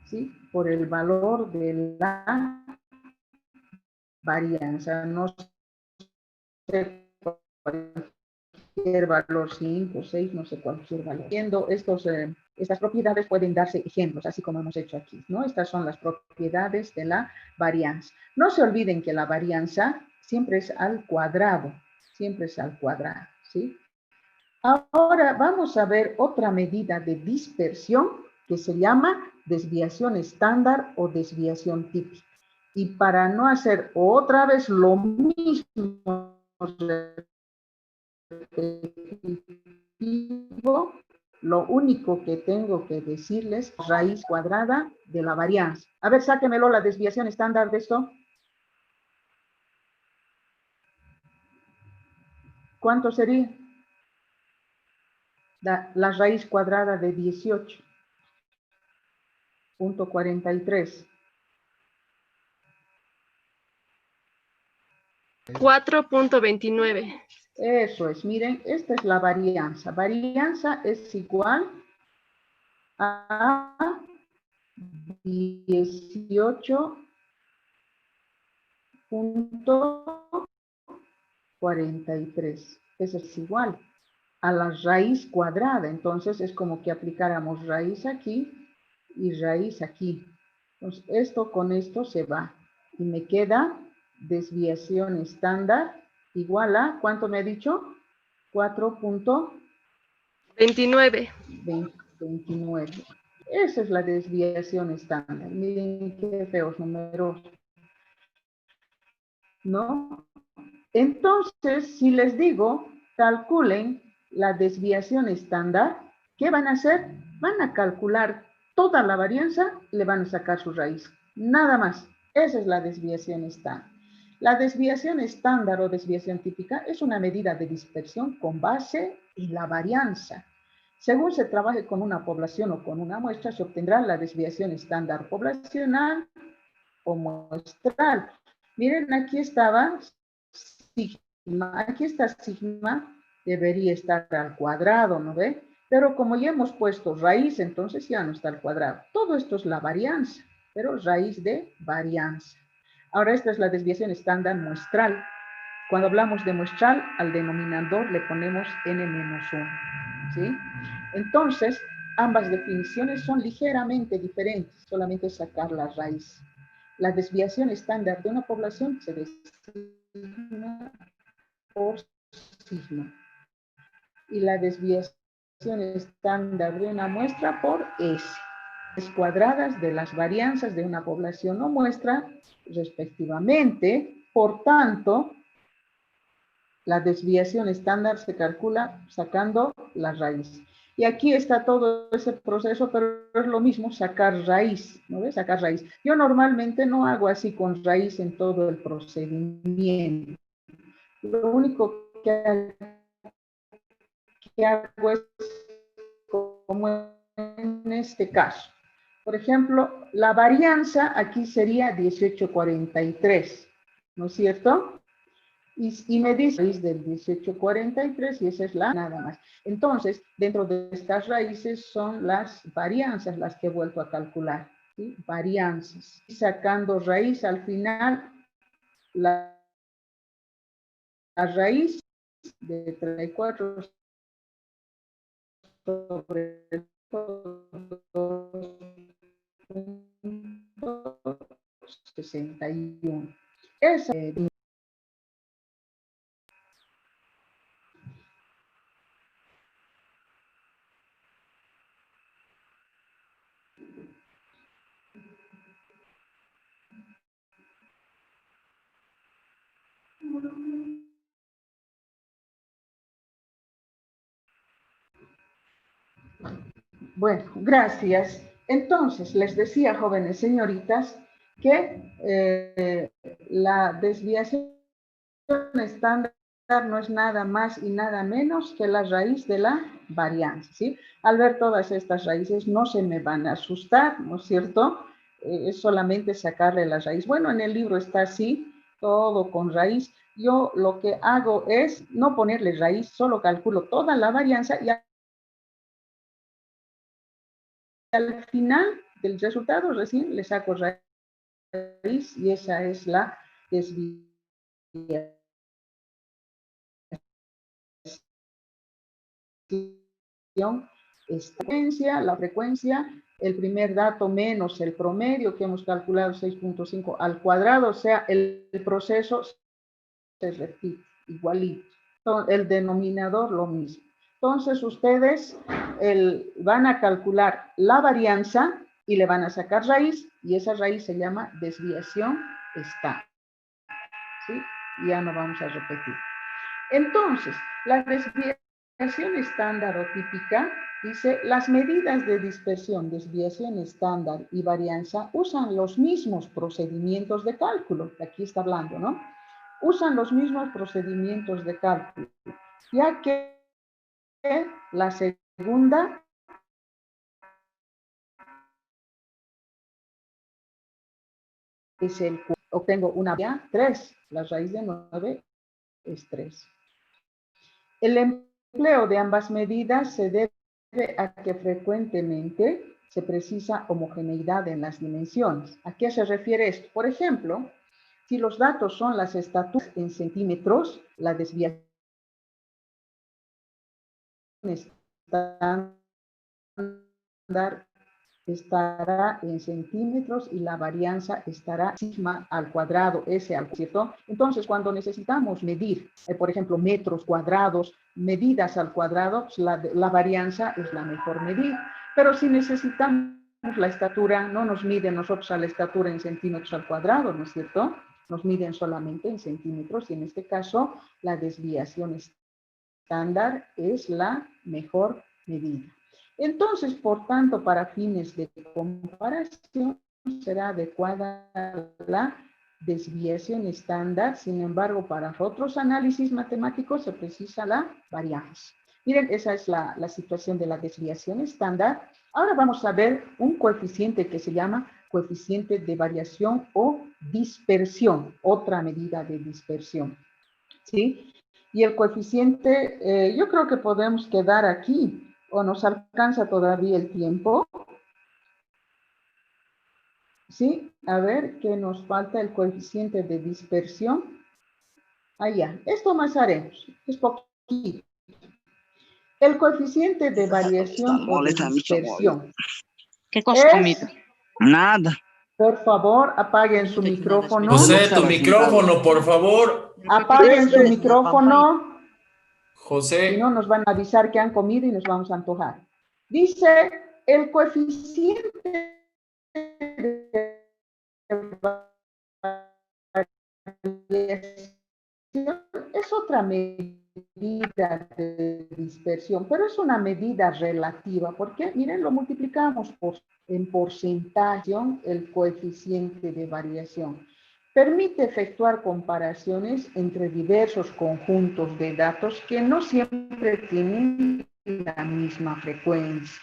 ¿sí? Por el valor de la varianza, no sé cualquier valor, 5, 6, no sé cualquier valor. Viendo estas propiedades pueden darse ejemplos, así como hemos hecho aquí, ¿no? Estas son las propiedades de la varianza. No se olviden que la varianza siempre es al cuadrado, ¿sí? Ahora vamos a ver otra medida de dispersión que se llama desviación estándar o desviación típica. Y para no hacer otra vez lo mismo, lo único que tengo que decirles es raíz cuadrada de la varianza. A ver, sáquenmelo la desviación estándar de esto. ¿Cuánto sería? La raíz cuadrada de 18.43. 4.29. Eso es, miren, esta es la varianza. Varianza es igual a 18.43. Eso es igual a la raíz cuadrada. Entonces es como que aplicáramos raíz aquí y raíz aquí. Entonces esto con esto se va. Y me queda desviación estándar igual a, ¿cuánto me ha dicho? 4.29. Esa es la desviación estándar. Miren qué feos números, ¿no? Entonces, si les digo, calculen la desviación estándar, ¿qué van a hacer? Van a calcular toda la varianza y le van a sacar su raíz. Nada más. Esa es la desviación estándar. La desviación estándar o desviación típica es una medida de dispersión con base en la varianza. Según se trabaje con una población o con una muestra, se obtendrá la desviación estándar poblacional o muestral. Miren, aquí estaba sigma. Aquí está sigma, debería estar al cuadrado, ¿no ve? Pero como ya hemos puesto raíz, entonces ya no está al cuadrado. Todo esto es la varianza, pero raíz de varianza. Ahora esta es la desviación estándar muestral. Cuando hablamos de muestral, al denominador le ponemos n-1, ¿sí? Entonces, ambas definiciones son ligeramente diferentes, solamente sacar la raíz. La desviación estándar de una población se designa por sigma y la desviación estándar de una muestra por S. Cuadradas de las varianzas de una población o muestra respectivamente. Por tanto, la desviación estándar se calcula sacando la raíz. Y aquí está todo ese proceso, pero es lo mismo sacar raíz, ¿no ves? Sacar raíz. Yo normalmente no hago así con raíz en todo el procedimiento. Lo único que hago es como en este caso. Por ejemplo, la varianza aquí sería 1843, ¿no es cierto? Y me dice raíz del 1843 y esa es la nada más. Entonces, dentro de estas raíces son las varianzas las que he vuelto a calcular, ¿sí? Varianzas. Y sacando raíz al final, la raíz de 34 sobre 61. Esa Bueno, gracias. Entonces, les decía, jóvenes señoritas, que la desviación estándar no es nada más y nada menos que la raíz de la varianza, ¿sí? Al ver todas estas raíces no se me van a asustar, ¿no es cierto? Es solamente sacarle la raíz. Bueno, en el libro está así, todo con raíz. Yo lo que hago es no ponerle raíz, solo calculo toda la varianza y al final del resultado recién le saco raíz y esa es la desviación la frecuencia, el primer dato menos el promedio que hemos calculado 6.5 al cuadrado, o sea, el proceso se repite igualito. El denominador lo mismo. Entonces ustedes van a calcular la varianza y le van a sacar raíz y esa raíz se llama desviación estándar. ¿Sí? Ya no vamos a repetir. Entonces, la desviación estándar o típica dice, las medidas de dispersión, desviación estándar y varianza usan los mismos procedimientos de cálculo. Aquí está hablando, ¿no? Usan los mismos procedimientos de cálculo, ya que la segunda es obtengo una 3, la raíz de 9 es 3. El empleo de ambas medidas se debe a que frecuentemente se precisa homogeneidad en las dimensiones. ¿A qué se refiere esto? Por ejemplo, si los datos son las estaturas en centímetros, la desviación estándar estará en centímetros y la varianza estará sigma al cuadrado, S al cuadrado. Entonces, cuando necesitamos medir, por ejemplo, metros cuadrados, medidas al cuadrado, pues la varianza es la mejor medida. Pero si necesitamos la estatura, no nos miden nosotros a la estatura en centímetros al cuadrado, ¿no es cierto? Nos miden solamente en centímetros y en este caso la desviación estándar es la mejor medida. Entonces, por tanto, para fines de comparación, será adecuada la desviación estándar. Sin embargo, para otros análisis matemáticos se precisa la varianza. Miren, esa es la situación de la desviación estándar. Ahora vamos a ver un coeficiente que se llama coeficiente de variación o dispersión, otra medida de dispersión. ¿Sí? Y el coeficiente, yo creo que podemos quedar aquí, o nos alcanza todavía el tiempo. ¿Sí? A ver, ¿qué nos falta? El coeficiente de dispersión. Allá, esto más haremos, es poquito. El coeficiente de variación o de dispersión. ¿Qué cosa comida? Nada. Por favor, apaguen su micrófono. José, tu micrófono, por favor. Apaguen su micrófono. Si no, José. nos van a avisar que han comido y nos vamos a antojar. Dice, el coeficiente de variación es otra medida medida de dispersión, pero es una medida relativa, porque miren, lo multiplicamos en porcentaje, el coeficiente de variación. Permite efectuar comparaciones entre diversos conjuntos de datos que no siempre tienen la misma frecuencia.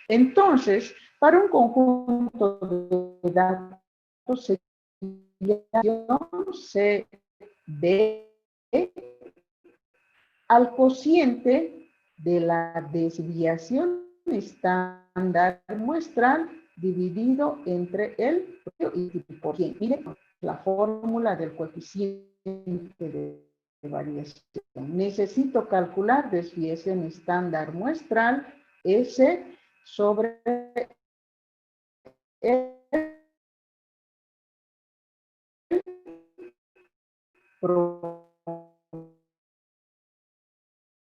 Entonces, para un conjunto de datos se ve al cociente de la desviación estándar muestral dividido entre el por cien. Miren la fórmula del coeficiente de variación. Necesito calcular desviación estándar muestral S sobre el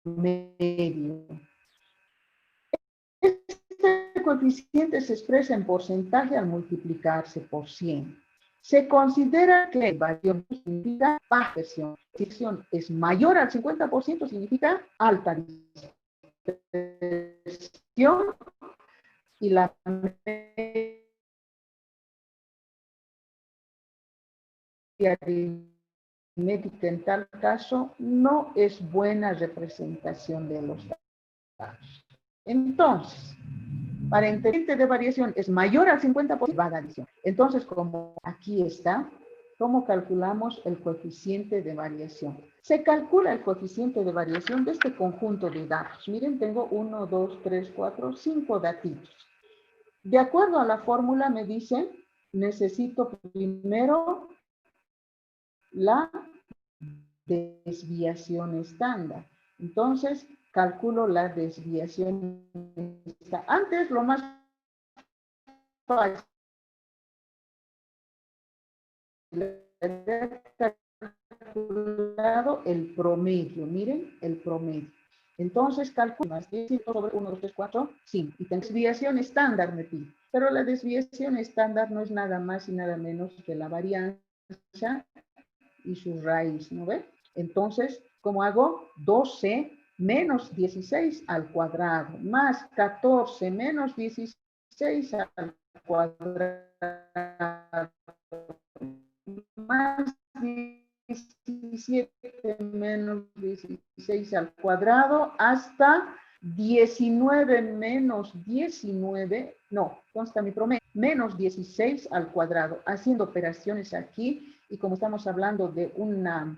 promedio. Este coeficiente se expresa en porcentaje al multiplicarse por 100. Se considera que la variación significa baja dispersión. Si la dispersión es mayor al 50%, significa alta dispersión. Y la aritmética en tal caso no es buena representación de los datos. Entonces, para el coeficiente de variación es mayor al 50%, va a dar adición. Entonces, como aquí está, ¿cómo calculamos el coeficiente de variación? Se calcula el coeficiente de variación de este conjunto de datos. Miren, tengo 1, 2, 3, 4, 5 datitos. De acuerdo a la fórmula me dicen, necesito primero la desviación estándar. Entonces, calculo la desviación. Antes, lo más fácil, calculado el promedio. Miren, el promedio. Entonces, calculo más 10 sobre 1, 2, 3, 4, 5. Y tengo desviación estándar, me pide. Pero la desviación estándar no es nada más y nada menos que la varianza y su raíz, ¿no ve? Entonces, ¿cómo hago? 12 menos 16 al cuadrado, más 14 menos 16 al cuadrado, más 17 menos 16 al cuadrado, hasta 19 menos 19, no, consta mi promedio, menos 16 al cuadrado, haciendo operaciones aquí, y como estamos hablando de una,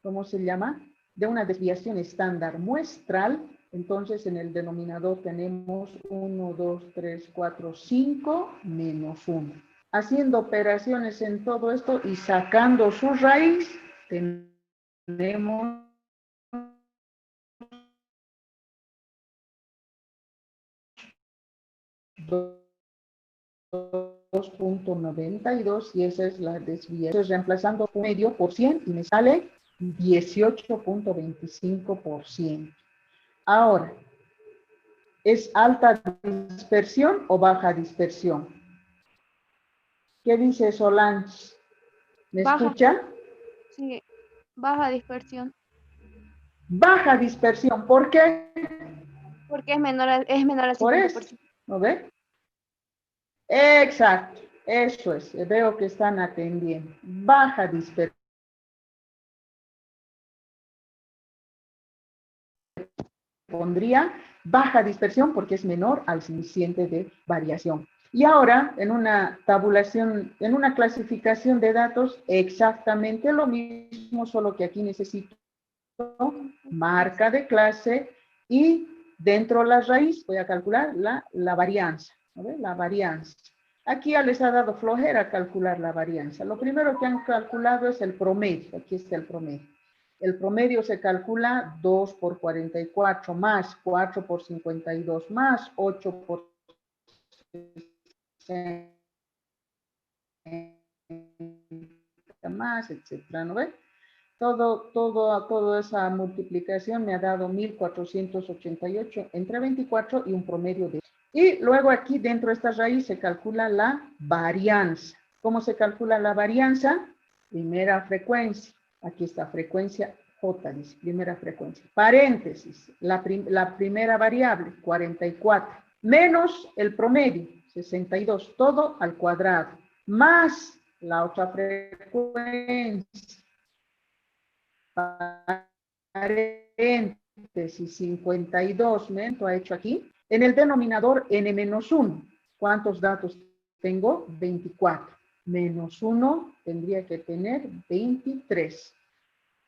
¿cómo se llama? De una desviación estándar muestral, entonces en el denominador tenemos 1, 2, 3, 4, 5, menos 1. Haciendo operaciones en todo esto y sacando su raíz, tenemos 2.92 y esa es la desviación. Entonces, reemplazando medio por 100 y me sale 18.25%. Ahora, ¿es alta dispersión o baja dispersión? ¿Qué dice Solange? ¿Me escucha? Sí, baja dispersión. Baja dispersión, ¿por qué? Porque es menor al 50%. Por eso, ¿no ve? Exacto, eso es, veo que están atendiendo. Baja dispersión. Pondría baja dispersión porque es menor al coeficiente de variación. Y ahora, en una tabulación, en una clasificación de datos, exactamente lo mismo, solo que aquí necesito marca de clase y dentro de la raíz voy a calcular la varianza. ¿No? La varianza. Aquí ya les ha dado flojera calcular la varianza. Lo primero que han calculado es el promedio. Aquí está el promedio. El promedio se calcula 2 por 44 más 4 por 52 más 8 por 60 más, etcétera, ¿no ves? Toda esa multiplicación me ha dado 1488 entre 24 y un promedio de... Y luego aquí dentro de esta raíz se calcula la varianza. ¿Cómo se calcula la varianza? Primera frecuencia. Aquí está frecuencia J, dice, primera frecuencia. Paréntesis, la primera variable, 44, menos el promedio, 62, todo al cuadrado, más la otra frecuencia, paréntesis, 52, ¿me ha hecho aquí? En el denominador n-1, ¿cuántos datos tengo? 24. Menos 1 tendría que tener 23.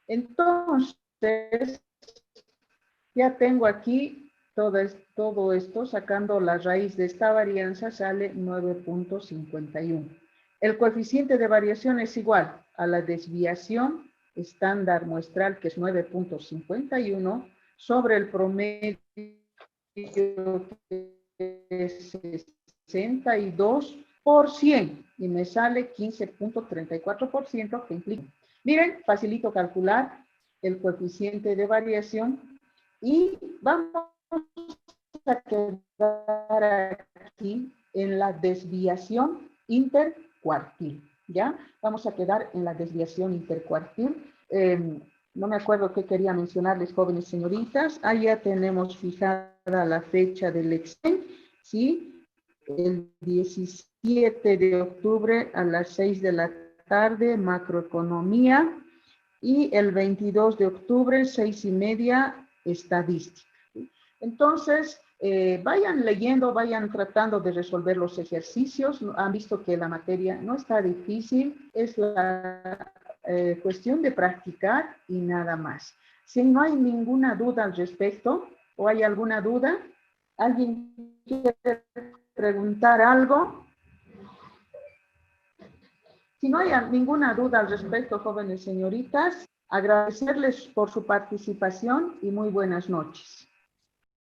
Entonces, ya tengo aquí todo esto, sacando la raíz de esta varianza, sale 9.51. El coeficiente de variación es igual a la desviación estándar muestral, que es 9.51, sobre el promedio, que es 62%, y me sale 15.34%, que implica. Miren, facilito calcular el coeficiente de variación y vamos a quedar aquí en la desviación intercuartil, ¿ya? Vamos a quedar en la desviación intercuartil. No me acuerdo qué quería mencionarles, jóvenes señoritas. Ahí ya tenemos fijada la fecha del examen, ¿sí? El 17 de octubre a las 6 de la tarde, macroeconomía. Y el 22 de octubre, 6:30, estadística. Entonces, vayan leyendo, vayan tratando de resolver los ejercicios. Han visto que la materia no está difícil, es la cuestión de practicar y nada más. Si no hay ninguna duda al respecto, o hay alguna duda, ¿alguien quiere preguntar algo? Si no hay ninguna duda al respecto, jóvenes señoritas, agradecerles por su participación y muy buenas noches.